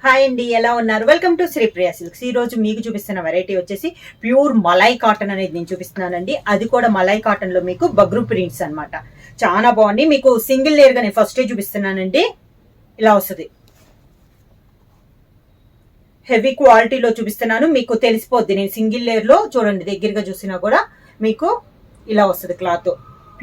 Hi అండి, ఎలా ఉన్నారు? Welcome to Sripriya silks. ఈ రోజు మీకు చూపిస్తున్న వెరైటీ వచ్చేసి ప్యూర్ మలై కాటన్ అనేది నేను చూపిస్తున్నానండి. అది కూడా మలై కాటన్ లో మీకు బగ్రూ ప్రింట్స్ అన్నమాట. చాలా బాగుంది. మీకు సింగిల్ లేయర్ గా నేను ఫస్ట్ చూపిస్తున్నానండి. ఇలా వస్తుంది, హెవీ క్వాలిటీలో చూపిస్తున్నాను. మీకు తెలిసిపోద్ది, నేను సింగిల్ లేయర్ లో చూడండి, దగ్గరగా చూసినా కూడా మీకు ఇలా వస్తుంది cloth.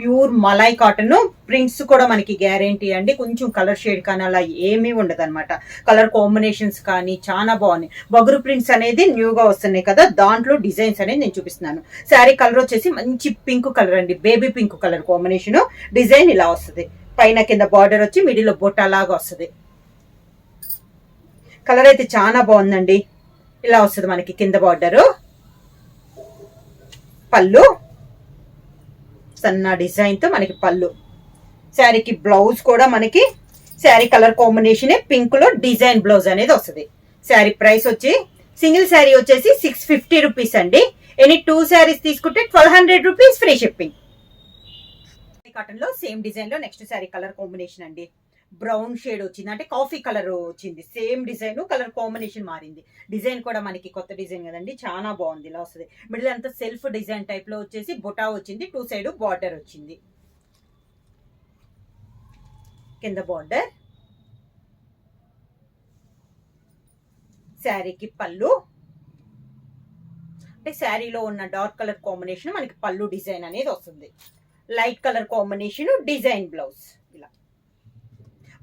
Pure malai cotton. Prints కూడా మనకి గ్యారెంటీ అండి. కొంచెం కలర్ షేడ్ కానీ అలా ఏమీ ఉండదు అనమాట. కలర్ కాంబినేషన్స్ కానీ చాలా బాగున్నాయి. బగురు ప్రింట్స్ అనేది న్యూగా వస్తున్నాయి కదా, దాంట్లో డిజైన్స్ అనేది నేను చూపిస్తున్నాను. శారీ కలర్ వచ్చేసి మంచి పింక్ కలర్ అండి, baby pink colour combination. Design ఇలా వస్తుంది, పైన కింద బార్డర్ వచ్చి మిడిల్ లో బొట్ట లాగా వస్తుంది. కలర్ అయితే చాలా బాగుందండి. ఇలా వస్తుంది మనకి కింద బార్డరు, పళ్ళు సన్న డిజైన్ తో మనకి పళ్ళు. శారీకి బ్లౌజ్ కూడా మనకి శారీ కలర్ కాంబినేషన్ పింక్ లో డిజైన్ బ్లౌజ్ అనేది వస్తుంది. శారీ ప్రైస్ వచ్చి సింగిల్ శారీ వచ్చేసి 650 రూపీస్ అండి. ఎనీ 2 శారీస్ తీసుకుంటే 1200 రూపీస్ ఫ్రీ షిప్పింగ్. కాటన్ లో సేమ్ డిజైన్ లో నెక్స్ట్ శారీ కలర్ కాంబినేషన్ అండి. బ్రౌన్ షేడ్ వచ్చింది, అంటే కాఫీ కలర్ వచ్చింది. సేమ్ డిజైన్, కలర్ కాంబినేషన్ మారింది. డిజైన్ కూడా మనకి కొత్త డిజైన్ కదండి, చాలా బాగుంది. ఇలా వస్తుంది, మిడిల్ అంతా సెల్ఫ్ డిజైన్ టైప్ లో వచ్చేసి బొటా వచ్చింది, 2 సైడ్ బార్డర్ వచ్చింది. కింద బార్డర్, శారీకి పళ్ళు, అంటే శారీలో ఉన్న డార్క్ కలర్ కాంబినేషన్ మనకి పళ్ళు డిజైన్ అనేది వస్తుంది. Light colour combination design blouse. ఇలా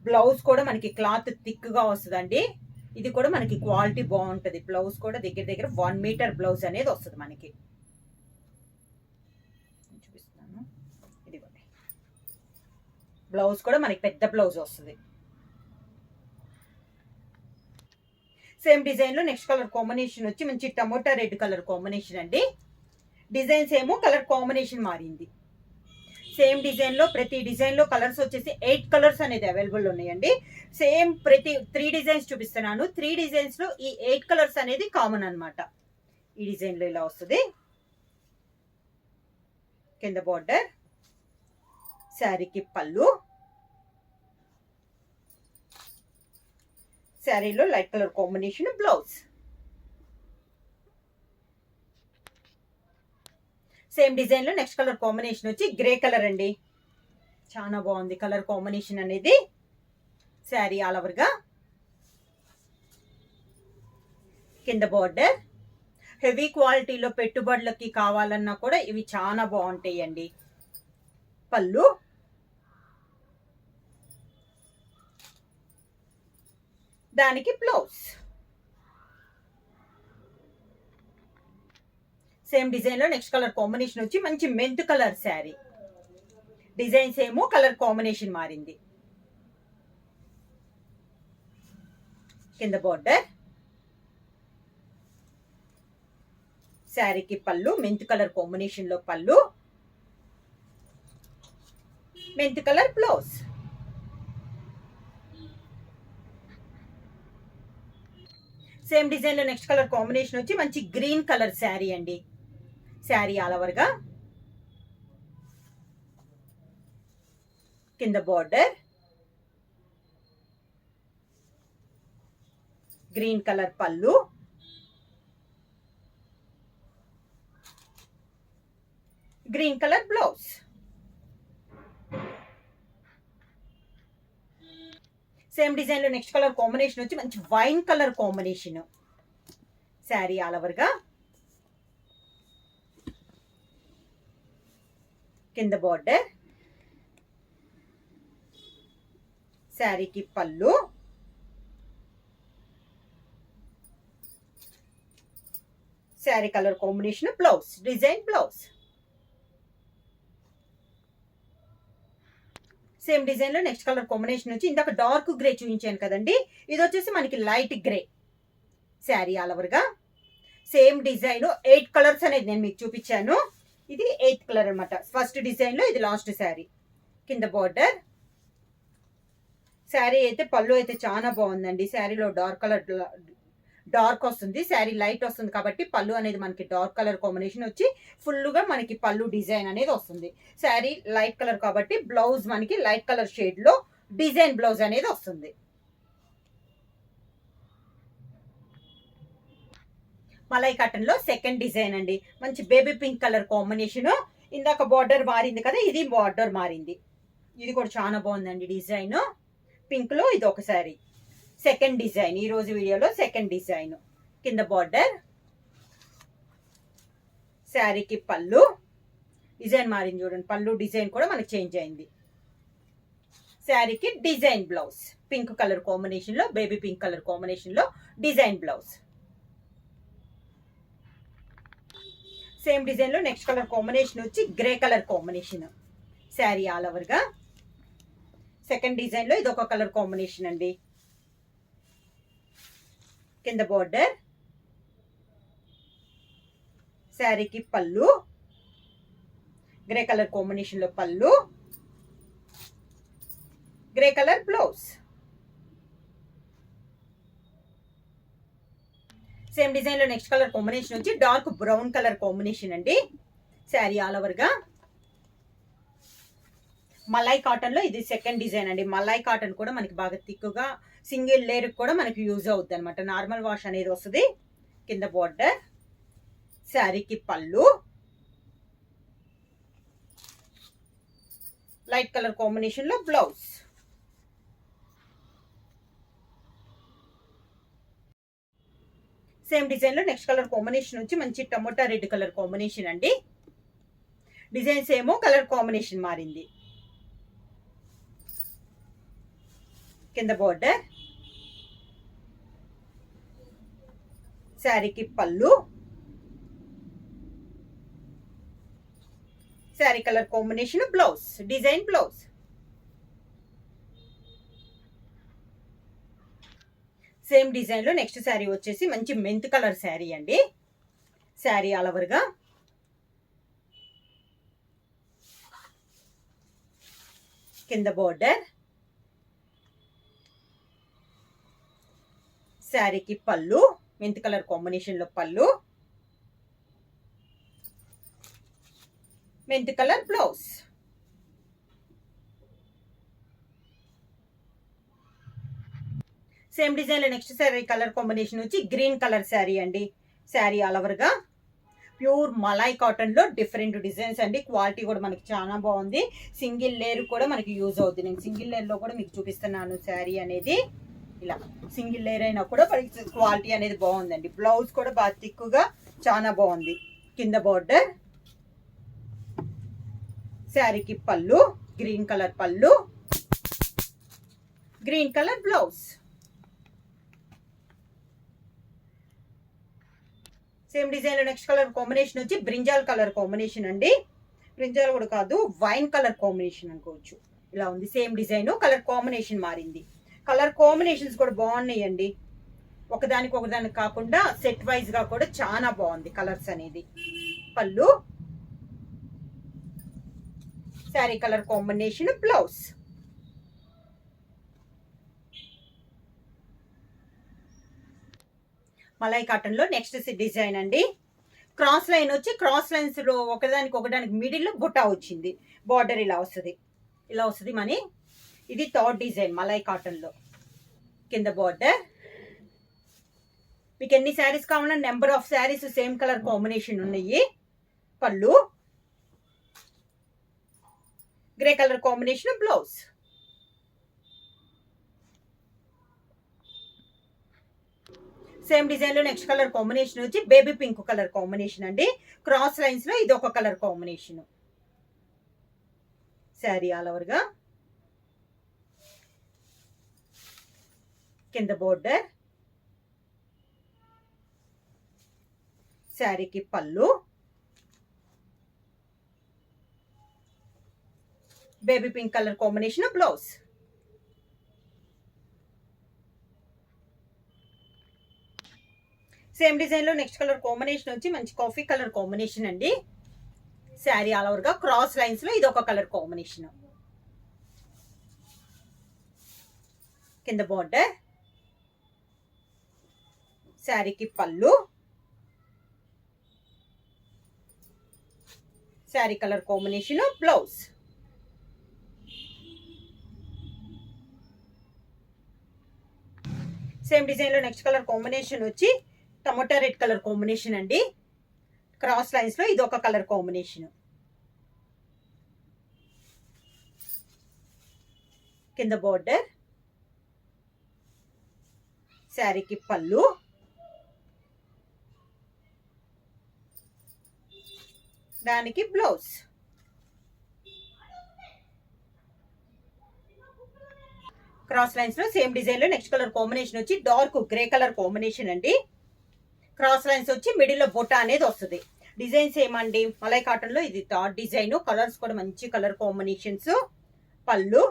బ్లౌజ్ కూడా మనకి క్లాత్ థిక్ గా వస్తుందండి. ఇది కూడా మనకి క్వాలిటీ బాగుంటది. బ్లౌజ్ కూడా దగ్గర దగ్గర 1 మీటర్ బ్లౌజ్ అనేది వస్తుంది మనకి. చూపిస్తున్నాను, ఇది బ్లౌజ్ కూడా మనకి పెద్ద బ్లౌజ్ వస్తుంది. సేమ్ డిజైన్ లో నెక్స్ట్ కలర్ కాంబినేషన్ వచ్చి మంచి టమోటా రెడ్ కలర్ కాంబినేషన్ అండి. డిజైన్స్ ఏమో కలర్ కాంబినేషన్ మారింది. సేమ్ డిజైన్ లో ప్రతి డిజైన్ లో కలర్స్ వచ్చేసి 8 కలర్స్ అనేది అవైలబుల్ ఉన్నాయండి. సేమ్ ప్రతి 3 డిజైన్స్ చూపిస్తున్నాను. 3 డిజైన్స్ లో ఈ 8 కలర్స్ అనేది కామన్ అనమాట. ఈ డిజైన్ లో ఇలా వస్తుంది, కింద బార్డర్, శారీకి పళ్ళు, శారీలో light colour combination blouse. Same design లో నెక్స్ట్ కలర్ కాంబినేషన్ వచ్చి గ్రే కలర్ అండి. చాలా బాగుంది కలర్ కాంబినేషన్ అనేది. శారీ ఆల్ ఓవర్ గా, కింద బార్డర్. హెవీ క్వాలిటీలో పెట్టుబడులకి కావాలన్నా కూడా ఇవి చాలా బాగుంటాయి అండి. పళ్ళు, దానికి బ్లౌజ్. సేమ్ డిజైన్ లో నెక్స్ట్ కలర్ కాంబినేషన్ వచ్చి మంచి మెంత్ కలర్ శారీ. డిజైన్స్ ఏమో కలర్ కాంబినేషన్ మారింది. కింద బార్డర్, శారీకి పళ్ళు, మెంత్ కలర్ కాంబినేషన్ లో పళ్ళు, mint colour blouse. Same design లో నెక్స్ట్ కలర్ కాంబినేషన్ వచ్చి మంచి గ్రీన్ కలర్ శారీ అండి. శారీ ఆల్ ఓవర్ గా, కింద బార్డర్, గ్రీన్ కలర్ పళ్ళు, green colour blouse. Same design లో నెక్స్ట్ కలర్ కాంబినేషన్ వచ్చి మంచి wine colour combination. Sari all over గా, కింద బార్డర్, శారీకి పళ్ళు, sari colour combination blouse, design blouse. Same design లో నెక్స్ట్ కలర్ కాంబినేషన్ వచ్చి ఇందాక డార్క్ గ్రే చూపించాను కదండి, ఇది వచ్చేసి మనకి light grey. Sari all over గా, సేమ్ డిజైన్ 8 కలర్స్ అనేది నేను మీకు చూపించాను. ఇది 8th కలర్ అనమాట. ఫస్ట్ డిజైన్ లో ఇది లాస్ట్ శారీ. కింద బార్డర్, శారీ అయితే పళ్ళు అయితే చాలా బాగుందండి. శారీలో డార్క్ వస్తుంది, శారీ లైట్ వస్తుంది కాబట్టి పళ్ళు అనేది మనకి డార్క్ కలర్ కాంబినేషన్ వచ్చి ఫుల్ గా మనకి పళ్ళు డిజైన్ అనేది వస్తుంది. శారీ లైట్ కలర్ కాబట్టి బ్లౌజ్ మనకి లైట్ కలర్ షేడ్ లో డిజైన్ బ్లౌజ్ అనేది వస్తుంది. మలై కాటన్ లో సెకండ్ డిజైన్ అండి. మంచి బేబీ పింక్ కలర్ కాంబినేషన్. ఇందాక బార్డర్ మారింది కదా, ఇది బార్డర్ మారింది. ఇది కూడా చాలా బాగుందండి డిజైన్. పింక్ లో ఇది ఒక శారీ. సెకండ్ డిజైన్, ఈ రోజు వీడియోలో సెకండ్ డిజైన్. కింద బార్డర్, శారీకి పళ్ళు డిజైన్ మారింది చూడండి. పళ్ళు డిజైన్ కూడా మనకి చేంజ్ అయింది. శారీకి design blouse, pink colour combination లో, బేబీ పింక్ కలర్ కాంబినేషన్ లో డిజైన్ బ్లౌజ్. సేమ్ డిజైన్ లో నెక్స్ట్ కలర్ కాంబినేషన్ వచ్చి grey colour combination. Sari all over గా. సెకండ్ డిజైన్ లో ఇది ఒక కలర్ కాంబినేషన్ అండి. కింద బార్డర్, శారీకి పళ్ళు గ్రే కలర్ కాంబినేషన్ లో పళ్ళు, grey colour blouse. Same design లో నెక్స్ట్ కలర్ కాంబినేషన్ వచ్చి డార్క్ బ్రౌన్ కలర్ కాంబినేషన్ అండి. శారీ ఆల్ ఓవర్ గా. మలై కాటన్ లో ఇది సెకండ్ డిజైన్ అండి. మలై కాటన్ కూడా మనకి బాగా థిక్గా సింగిల్ లేయర్ కూడా మనకి యూజ్ అవుతుంది అనమాట. నార్మల్ వాష్ అనేది వస్తుంది. కింద బార్డర్, శారీకి పళ్ళు లైట్ కలర్ కాంబినేషన్ లో బ్లౌజ్. సేమ్ డిజైన్ లో నెక్స్ట్ కలర్ కాంబినేషన్ వచ్చి మంచి టమోటా రెడ్ కలర్ కాంబినేషన్ అండి. డిజైన్స్ ఏమో కలర్ కాంబినేషన్ మారింది. కింద బార్డర్, శారీకి పళ్ళు, sari colour combination blouse, design blouse. Same design లో నెక్స్ట్ శారీ వచ్చేసి మంచి మెంత్ కలర్ శారీ అండి. శారీ ఆల్ ఓవర్ గా. కింద బార్డర్, శారీకి పళ్ళు మెంత్ కలర్ కాంబినేషన్ లో పళ్ళు, mint colour blouse. Same design లో నెక్స్ట్ శారీ కలర్ కాంబినేషన్ వచ్చి గ్రీన్ కలర్ శారీ అండి. శారీ ఆల్ ఓవర్ గా. ప్యూర్ మలై కాటన్ లో డిఫరెంట్ డిజైన్స్ అండి. క్వాలిటీ కూడా మనకి చాలా బాగుంది. సింగిల్ లేయర్ కూడా మనకి యూజ్ అవుతుంది. నేను సింగిల్ లేయర్ లో కూడా మీకు చూపిస్తున్నాను. శారీ అనేది ఇలా సింగిల్ లేయర్ అయినా కూడా క్వాలిటీ అనేది బాగుందండి. బ్లౌజ్ కూడా బాగా థిక్గా చాలా బాగుంది. కింద బార్డర్, శారీకి పళ్ళు గ్రీన్ కలర్ పళ్ళు, green colour blouse. Same design లో నెక్స్ట్ కలర్ కాంబినేషన్ వచ్చి బ్రింజాల్ కలర్ కాంబినేషన్ అండి. బ్రింజాల్ కూడా కాదు, వైన్ కలర్ కాంబినేషన్ అనుకోవచ్చు. ఇలా ఉంది. సేమ్ డిజైన్, కలర్ కాంబినేషన్ మారింది. కలర్ కాంబినేషన్స్ కూడా బాగున్నాయండి. ఒకదానికి ఒకదానికి కాకుండా సెట్ వైజ్ గా కూడా చాలా బాగుంది కలర్స్ అనేది. పళ్ళు, sari colour combination blouse. Malai cotton లో నెక్స్ట్ డిజైన్ అండి. క్రాస్ లైన్ వచ్చి క్రాస్ లైన్స్ లో ఒకదానికి మిడిల్ లో బుట్ట వచ్చింది. బార్డర్ ఇలా వస్తుంది. ఇలా వస్తుంది మనీ. ఇది థర్డ్ డిజైన్ మలై కాటన్ లో. కింద బార్డర్. మీకు ఎన్ని శారీస్ కావాలన్నా number of saris same colour combination ఉన్నాయి. పళ్ళు, grey colour combination blouse. Same design లో నెక్స్ట్ కలర్ కాంబినేషన్ వచ్చి బేబీ పింక్ కలర్ కాంబినేషన్ అండి. క్రాస్ లైన్స్ లో ఇది ఒక colour combination. Sari all over గా. కింద బోర్డర్, శారీకి పళ్ళు, baby pink colour combination blouse. Same design లో నెక్స్ట్ కలర్ కాంబినేషన్ వచ్చి మంచి కాఫీ కలర్ కాంబినేషన్ అండి. శారీ ఆల్ ఓవర్ గా క్రాస్ లైన్స్ లో ఇది ఒక కలర్ కాంబినేషన్. కింద బార్డర్, శారీకి పళ్ళు, sari colour combination blouse. Same design లో నెక్స్ట్ కలర్ కాంబినేషన్ వచ్చి టమోటా రెడ్ కలర్ కాంబినేషన్ అండి. క్రాస్ లైన్స్ లో ఇది ఒక కలర్ కాంబినేషన్. కింద బోర్డర్, శారీకి పళ్ళు, దానికి బ్లౌజ్. క్రాస్ లైన్స్ లో సేమ్ డిజైన్ లో నెక్స్ట్ కలర్ కాంబినేషన్ వచ్చి డార్క్ గ్రే కలర్ కాంబినేషన్ అండి. క్రాస్ లైన్స్ వచ్చి మిడిల్ లో బొట్ట అనేది వస్తుంది. డిజైన్స్ ఏమండి, మలై కాటన్ లో ఇది థర్డ్ డిజైన్. కలర్స్ కూడా మంచి కలర్ కాంబినేషన్స్. పళ్ళు,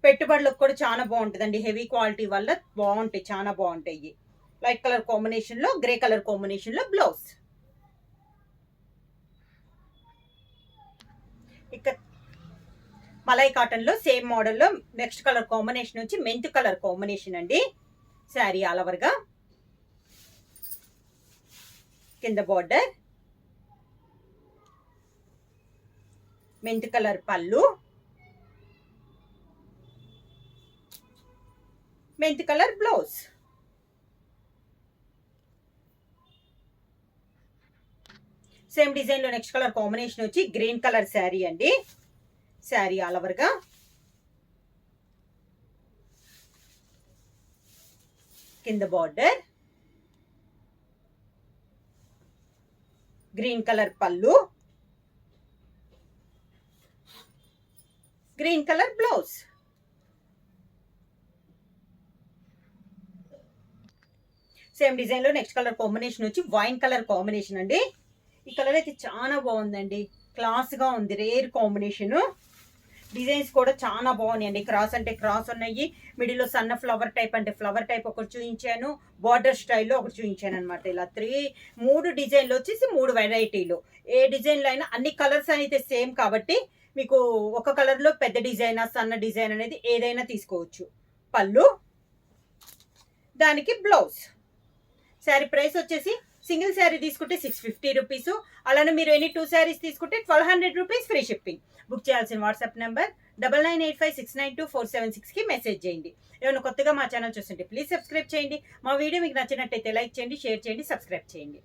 పెట్టుబడులకు కూడా చాలా బాగుంటుందండి. హెవీ క్వాలిటీ వల్ల బాగుంటాయి, చాలా బాగుంటాయి. లైట్ కలర్ కాంబినేషన్ లో గ్రే కలర్ కాంబినేషన్ లో బ్లౌజ్. ఇక మలై కాటన్ లో సేమ్ మోడల్ లో నెక్స్ట్ కలర్ కాంబినేషన్ వచ్చి మెంత్ కలర్ కాంబినేషన్ అండి. శారీ ఆల్ ఓవర్ గా, కింద బార్డర్, మెంత్ కలర్ పళ్ళు, mint colour blouse. Same design లో నెక్స్ట్ కలర్ కాంబినేషన్ వచ్చి గ్రీన్ కలర్ శారీ అండి. శారీ ఆల్ ఓవర్ గా, కింద బార్డర్, గ్రీన్ కలర్ పళ్ళు, green colour blouse. Same design లో నెక్స్ట్ కలర్ కాంబినేషన్ వచ్చి వైన్ కలర్ కాంబినేషన్ అండి. ఈ కలర్ అయితే చాలా బాగుందండి, క్లాస్ గా ఉంది. Rare combination. డిజైన్స్ కూడా చాలా బాగున్నాయండి. క్రాస్ అంటే క్రాస్ ఉన్నాయి, మిడిల్ లో సన్న ఫ్లవర్ టైప్ అంటే ఫ్లవర్ టైప్ ఒకటి చూపించాను, బార్డర్ స్టైల్లో ఒకటి చూపించాను అనమాట. ఇలా మూడు డిజైన్లు వచ్చేసి 3 వెరైటీలు. ఏ డిజైన్లో అయినా అన్ని కలర్స్ అయితే సేమ్ కాబట్టి మీకు ఒక కలర్ లో పెద్ద డిజైన్ సన్న డిజైన్ అనేది ఏదైనా తీసుకోవచ్చు. పళ్ళు, దానికి బ్లౌజ్. శారీ ప్రైస్ వచ్చేసి సింగిల్ శారీ తీసుకుంటే 650 రూపీస్. అలానే మీరు ఎనీ 2 శారీస్ తీసుకుంటే 1200 రూపీస్ ఫ్రీ షిప్పింగ్. బుక్ చేయాల్సిన వాట్సాప్ నెంబర్ 9985692476 కి మెసేజ్ చేయండి. ఏమైనా కొత్తగా మా ఛానల్ చూస్తుంటే ప్లీజ్ సబ్స్క్రైబ్ చేయండి. మా వీడియో మీకు నచ్చినట్టయితే లైక్ చేయండి, షేర్ చేయండి, సబ్స్క్రైబ్ చేయండి.